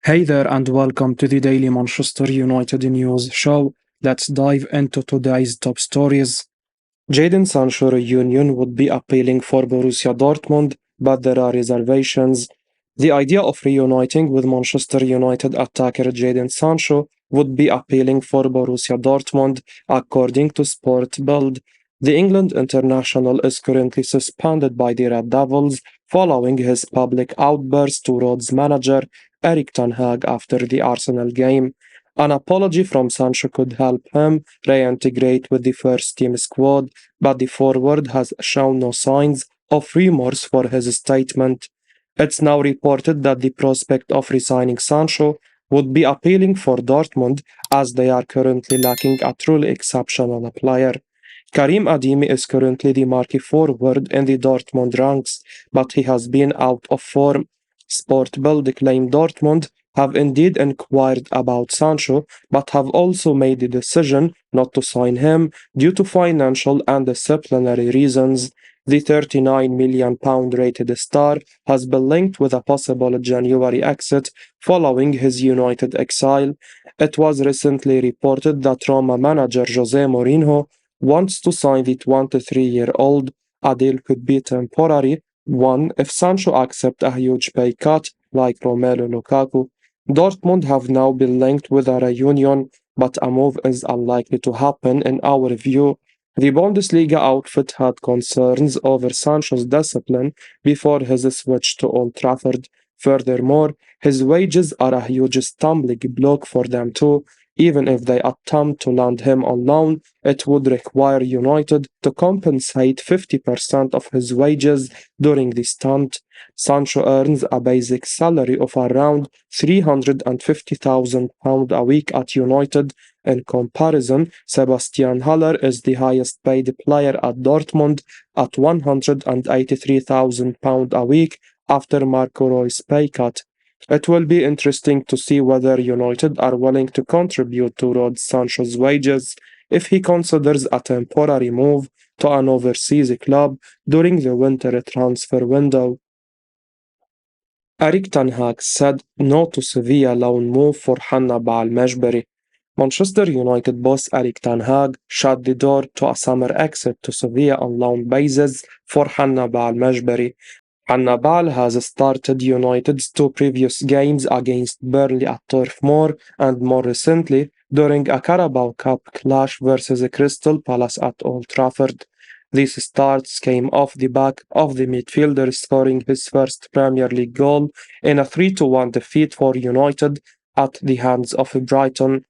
Hey there, and welcome to the Daily Manchester United News Show. Let's dive into today's top stories. Jadon Sancho reunion would be appealing for Borussia Dortmund, but there are reservations. The idea of reuniting with Manchester United attacker Jadon Sancho would be appealing for Borussia Dortmund, according to SportBILD. The England international is currently suspended by the Red Devils following his public outburst towards manager Erik Tanhaag after the Arsenal game. An apology from Sancho could help him reintegrate with the first team squad, but the forward has shown no signs of remorse for his statement. It's now reported that the prospect of resigning Sancho would be appealing for Dortmund as they are currently lacking a truly exceptional player. Karim Adimi is currently the marquee forward in the Dortmund ranks, but he has been out of form. SportBILD claimed Dortmund have indeed inquired about Sancho, but have also made the decision not to sign him due to financial and disciplinary reasons. The £39 million rated star has been linked with a possible January exit following his United exile. It was recently reported that Roma manager Jose Mourinho wants to sign the 23-year-old. A deal could be temporary one if Sancho accepts a huge pay cut like Romelu Lukaku. Dortmund have now been linked with a reunion, but a move is unlikely to happen in our view. The Bundesliga outfit had concerns over Sancho's discipline before his switch to Old Trafford. Furthermore, his wages are a huge stumbling block for them too. Even if they attempt to land him on loan, it would require United to compensate 50% of his wages during the stunt. Sancho earns a basic salary of around £350,000 a week at United. In comparison, Sebastian Haller is the highest paid player at Dortmund at £183,000 a week after Marco Reus' pay cut. It will be interesting to see whether United are willing to contribute towards Sancho's wages if he considers a temporary move to an overseas club during the winter transfer window. Erik Tanhaag said no to Sevilla loan move for Hannibal Mejbri. Manchester United boss Erik Tanhaag shut the door to a summer exit to Sevilla on loan basis for Hannibal Mejbri. Hannibal has started United's two previous games against Burnley at Turf Moor and more recently during a Carabao Cup clash versus Crystal Palace at Old Trafford. These starts came off the back of the midfielder scoring his first Premier League goal in a 3-1 defeat for United at the hands of Brighton.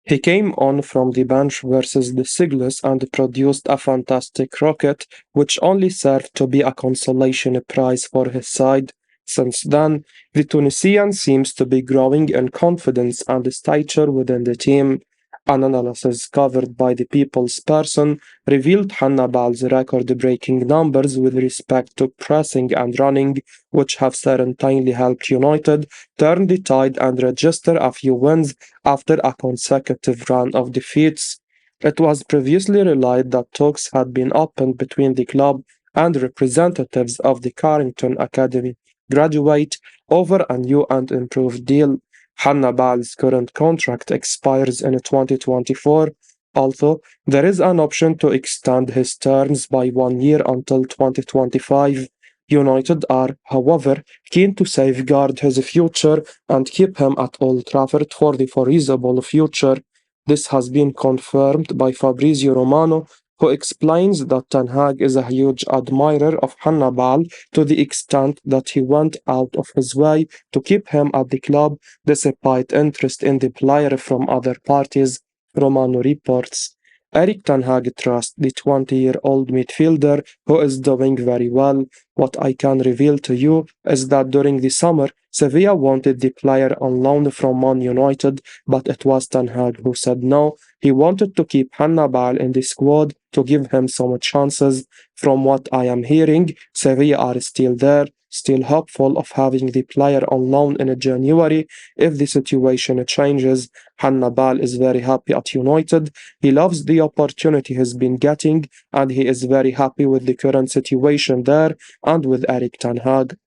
He came on from the bench versus the Seagulls and produced a fantastic rocket, which only served to be a consolation prize for his side. Since then, the Tunisian seems to be growing in confidence and stature within the team. An analysis covered by the People's Person revealed Hannibal's record-breaking numbers with respect to pressing and running, which have certainly helped United turn the tide and register a few wins after a consecutive run of defeats. It was previously relayed that talks had been opened between the club and representatives of the Carrington Academy graduate over a new and improved deal. Hannibal's current contract expires in 2024, although there is an option to extend his terms by 1 year until 2025. United are, however, keen to safeguard his future and keep him at Old Trafford for the foreseeable future. This has been confirmed by Fabrizio Romano, who explains that Tanhaag is a huge admirer of Hannibal to the extent that he went out of his way to keep him at the club despite interest in the player from other parties, Romano reports. Erik Tanhaag trusts the 20-year-old midfielder who is doing very well. What I can reveal to you is that during the summer, Sevilla wanted the player on loan from Man United, but it was Tanhaag who said no. He wanted to keep Hannibal in the squad to give him some chances. From what I am hearing, Sevilla are still there, still hopeful of having the player on loan in January if the situation changes. Hannibal is very happy at United. He loves the opportunity he's been getting, and he is very happy with the current situation there and with Erik Tanhaag.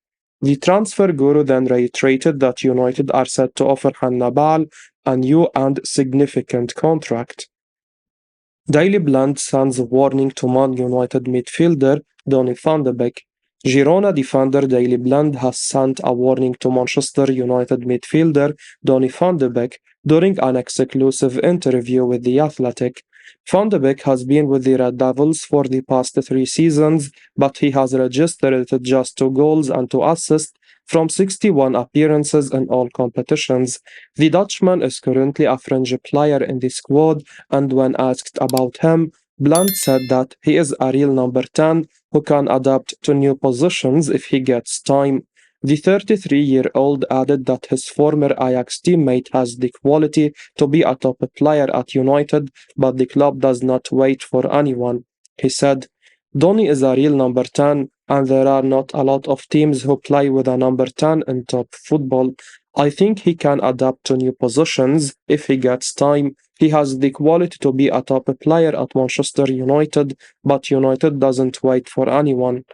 The transfer guru then reiterated that United are set to offer Hannibal a new and significant contract. Daley Blind sends a warning to Man United midfielder Donny van de Beek. Girona defender Daley Blind has sent a warning to Manchester United midfielder Donny van de Beek during an exclusive interview with The Athletic. Van de Beek has been with the Red Devils for the past 3 seasons, but he has registered just 2 goals and 2 assists from 61 appearances in all competitions. The Dutchman is currently a fringe player in the squad, and when asked about him, Blunt said that he is a real number 10 who can adapt to new positions if he gets time. The 33-year-old added that his former Ajax teammate has the quality to be a top player at United, but the club does not wait for anyone. He said, Donny is a real number 10, and there are not a lot of teams who play with a number 10 in top football. I think he can adapt to new positions if he gets time. He has the quality to be a top player at Manchester United, but United doesn't wait for anyone.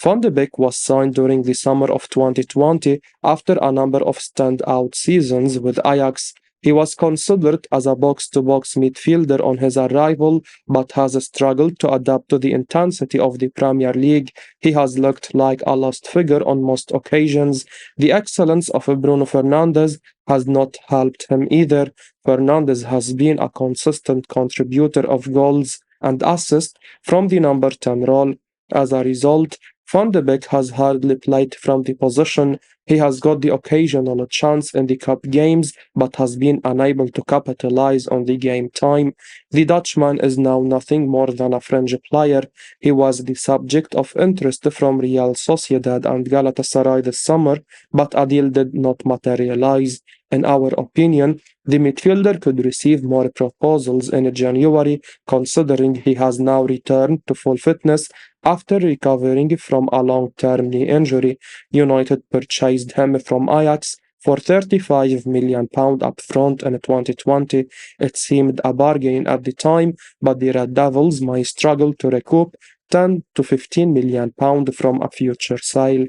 Van de Beek was signed during the summer of 2020 after a number of standout seasons with Ajax. He was considered as a box-to-box midfielder on his arrival, but has struggled to adapt to the intensity of the Premier League. He has looked like a lost figure on most occasions. The excellence of Bruno Fernandes has not helped him either. Fernandes has been a consistent contributor of goals and assists from the number 10 role. As a result, Van de Beek has hardly played from the position. He has got the occasional chance in the cup games, but has been unable to capitalize on the game time. The Dutchman is now nothing more than a fringe player. He was the subject of interest from Real Sociedad and Galatasaray this summer, but a deal did not materialize. In our opinion, the midfielder could receive more proposals in January, considering he has now returned to full fitness after recovering from a long-term knee injury. United purchased him from Ajax for £35 million up front in 2020. It seemed a bargain at the time, but the Red Devils might struggle to recoup £10 to £15 million from a future sale.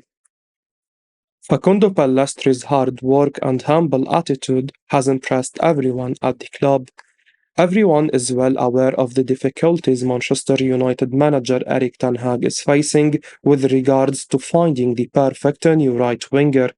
Facundo Pellestri's hard work and humble attitude has impressed everyone at the club. Everyone is well aware of the difficulties Manchester United manager Erik Tanhaag is facing with regards to finding the perfect new right winger.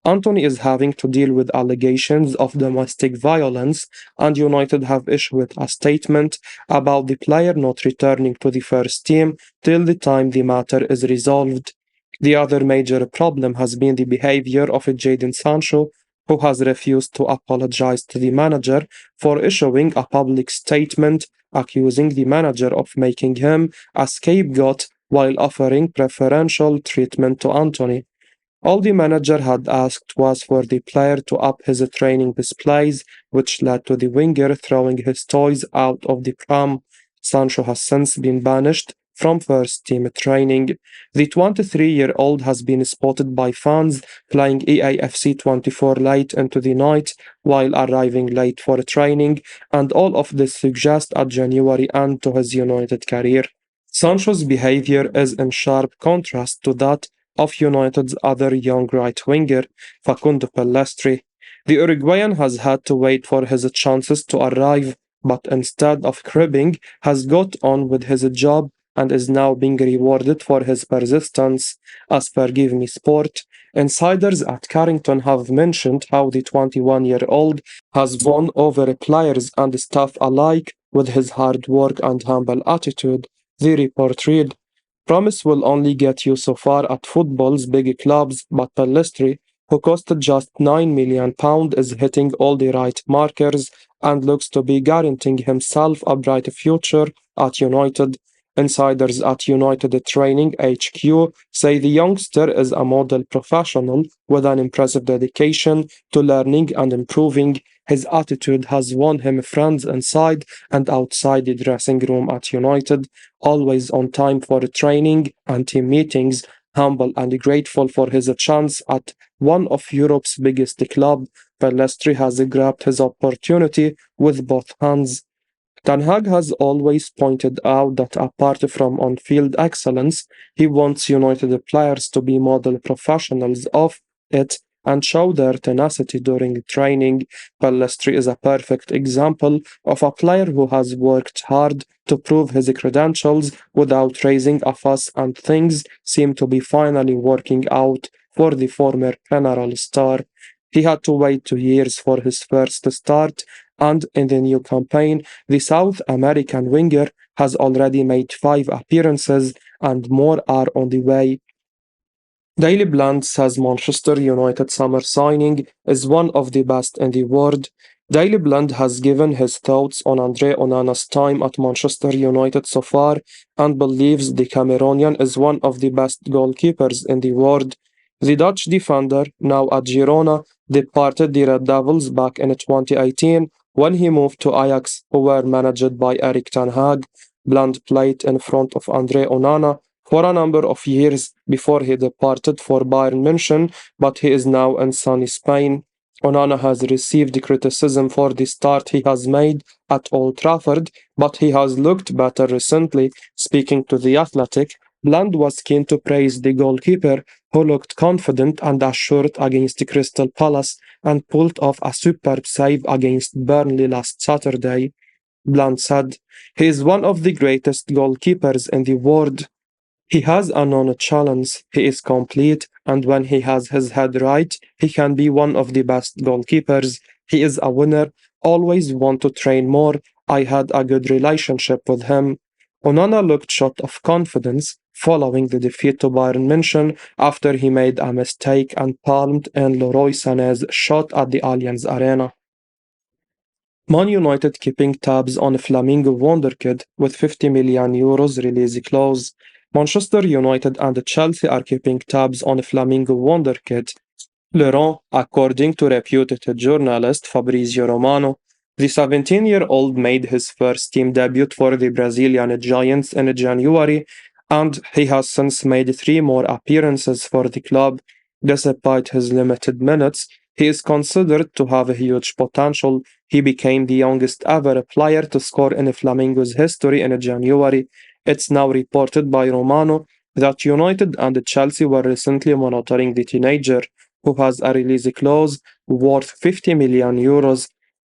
Antony is having to deal with allegations of domestic violence, and United have issued a statement about the player not returning to the first team till the time the matter is resolved. The other major problem has been the behavior of Jadon Sancho, who has refused to apologize to the manager for issuing a public statement accusing the manager of making him a scapegoat while offering preferential treatment to Antony. All the manager had asked was for the player to up his training displays, which led to the winger throwing his toys out of the pram. Sancho has since been banished from first team training. The 23-year-old has been spotted by fans playing EAFC 24 late into the night while arriving late for training, and all of this suggests a January end to his United career. Sancho's behavior is in sharp contrast to that of United's other young right winger, Facundo Pellistri. The Uruguayan has had to wait for his chances to arrive, but instead of cribbing, has got on with his job and is now being rewarded for his persistence. As per Give Me Sport, insiders at Carrington have mentioned how the 21-year-old has won over players and staff alike with his hard work and humble attitude. The report read, Promise will only get you so far at football's big clubs, but Pellistri, who costed just £9 million, is hitting all the right markers and looks to be guaranteeing himself a bright future at United. Insiders at United Training HQ say the youngster is a model professional with an impressive dedication to learning and improving. His attitude has won him friends inside and outside the dressing room at United, always on time for training and team meetings, humble and grateful for his chance at one of Europe's biggest clubs. Pellistri has grabbed his opportunity with both hands. Tanhaag has always pointed out that apart from on-field excellence, he wants United players to be model professionals of it and show their tenacity during training. Pellistri is a perfect example of a player who has worked hard to prove his credentials without raising a fuss, and things seem to be finally working out for the former General star. He had to wait 2 years for his first start, and in the new campaign, the South American winger has already made 5 appearances and more are on the way. Daley Blind says Manchester United summer signing is one of the best in the world. Daley Blind has given his thoughts on Andre Onana's time at Manchester United so far and believes the Cameroonian is one of the best goalkeepers in the world. The Dutch defender, now at Girona, departed the Red Devils back in 2018 when he moved to Ajax, who were managed by Erik Tanhaag. Blind played in front of Andre Onana for a number of years before he departed for Bayern München, but he is now in sunny Spain. Onana has received criticism for the start he has made at Old Trafford, but he has looked better recently. Speaking to The Athletic, Bland was keen to praise the goalkeeper, who looked confident and assured against Crystal Palace and pulled off a superb save against Burnley last Saturday. Bland said, "He is one of the greatest goalkeepers in the world. He has a non-challenge, he is complete, and when he has his head right, he can be one of the best goalkeepers. He is a winner, always want to train more. I had a good relationship with him." Onana looked short of confidence following the defeat to Bayern München after he made a mistake and palmed in Leroy Sané's shot at the Allianz Arena. Man United keeping tabs on Flamingo Wonderkid with €50 million release clause. Manchester United and Chelsea are keeping tabs on Flamingo Wonderkid. Laurent, according to reputed journalist Fabrizio Romano, the 17-year-old made his first team debut for the Brazilian Giants in January, and he has since made 3 more appearances for the club. Despite his limited minutes, he is considered to have a huge potential. He became the youngest ever player to score in Flamengo's history in January. It's now reported by Romano that United and Chelsea were recently monitoring the teenager, who has a release clause worth €50 million.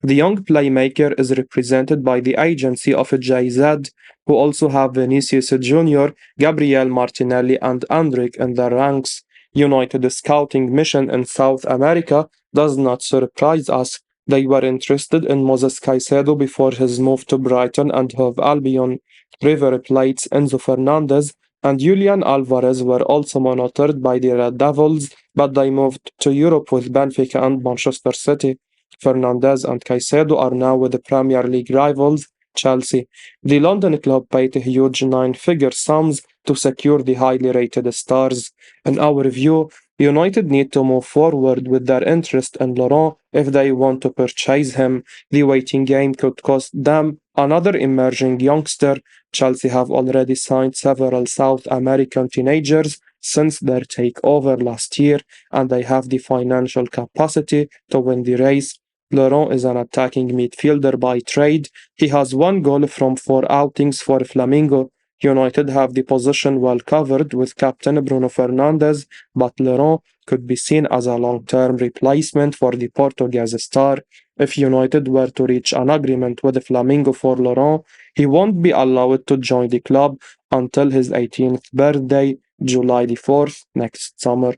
The young playmaker is represented by the agency of JZ, who also have Vinicius Jr., Gabriel Martinelli, and Endrick in their ranks. United's scouting mission in South America does not surprise us. They were interested in Moses Caicedo before his move to Brighton and Hove Albion. River Plate's Enzo Fernandez and Julian Alvarez were also monitored by the Red Devils, but they moved to Europe with Benfica and Manchester City. Fernandez and Caicedo are now with the Premier League rivals, Chelsea. The London club paid huge 9-figure sums to secure the highly rated stars. In our view, United need to move forward with their interest in Laurent if they want to purchase him. The waiting game could cost them another emerging youngster. Chelsea have already signed several South American teenagers since their takeover last year, and they have the financial capacity to win the race. Laurent is an attacking midfielder by trade. He has 1 goal from 4 outings for Flamingo. United have the position well covered with captain Bruno Fernandes, but Laurent could be seen as a long-term replacement for the Portuguese star. If United were to reach an agreement with Flamingo for Laurent, he won't be allowed to join the club until his 18th birthday, July the 4th, next summer.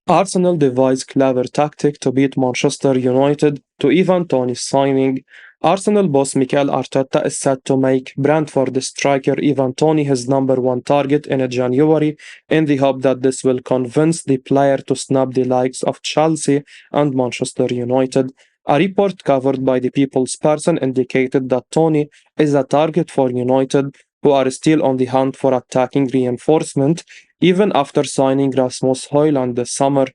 Arsenal devised clever tactic to beat Manchester United to Ivan Toney's signing. Arsenal boss Mikel Arteta is set to make Brentford striker Ivan Toney his number 1 target in January in the hope that this will convince the player to snub the likes of Chelsea and Manchester United. A report covered by the People's Person indicated that Toney is a target for United, who are still on the hunt for attacking reinforcement even after signing Rasmus Højlund this summer.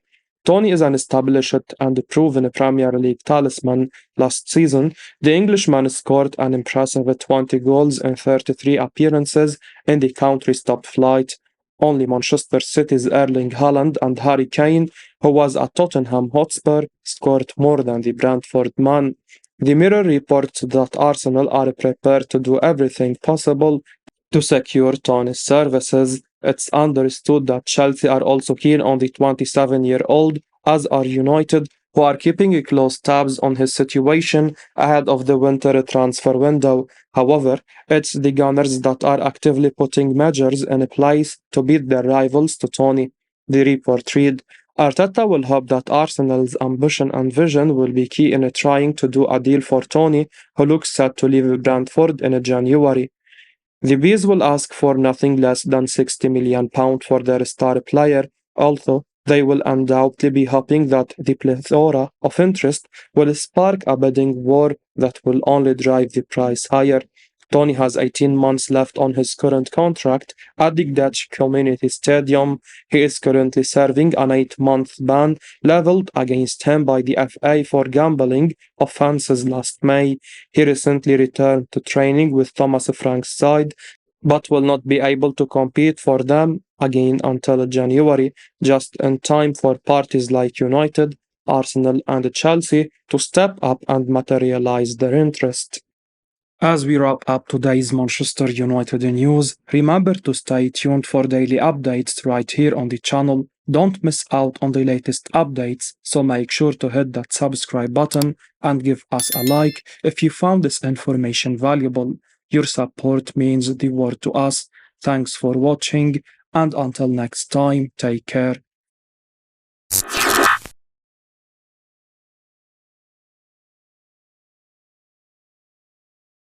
Toney is an established and proven Premier League talisman. Last season, the Englishman scored an impressive 20 goals in 33 appearances in the country's top flight. Only Manchester City's Erling Haaland and Harry Kane, who was at Tottenham Hotspur, scored more than the Brentford man. The Mirror reports that Arsenal are prepared to do everything possible to secure Tony's services. It's understood that Chelsea are also keen on the 27-year-old, as are United, who are keeping close tabs on his situation ahead of the winter transfer window. However, it's the Gunners that are actively putting measures in place to beat their rivals to Tony. The report read, Arteta will hope that Arsenal's ambition and vision will be key in trying to do a deal for Tony, who looks set to leave Brentford in January. The Bees will ask for nothing less than £60 million for their star player, although they will undoubtedly be hoping that the plethora of interest will spark a bidding war that will only drive the price higher. Tony has 18 months left on his current contract at the Dutch Community Stadium. He is currently serving an 8-month ban leveled against him by the FA for gambling offences last May. He recently returned to training with Thomas Frank's side, but will not be able to compete for them again until January, just in time for parties like United, Arsenal, and Chelsea to step up and materialise their interest. As we wrap up today's Manchester United news, remember to stay tuned for daily updates right here on the channel. Don't miss out on the latest updates, so make sure to hit that subscribe button and give us a like if you found this information valuable. Your support means the world to us. Thanks for watching, and until next time, take care.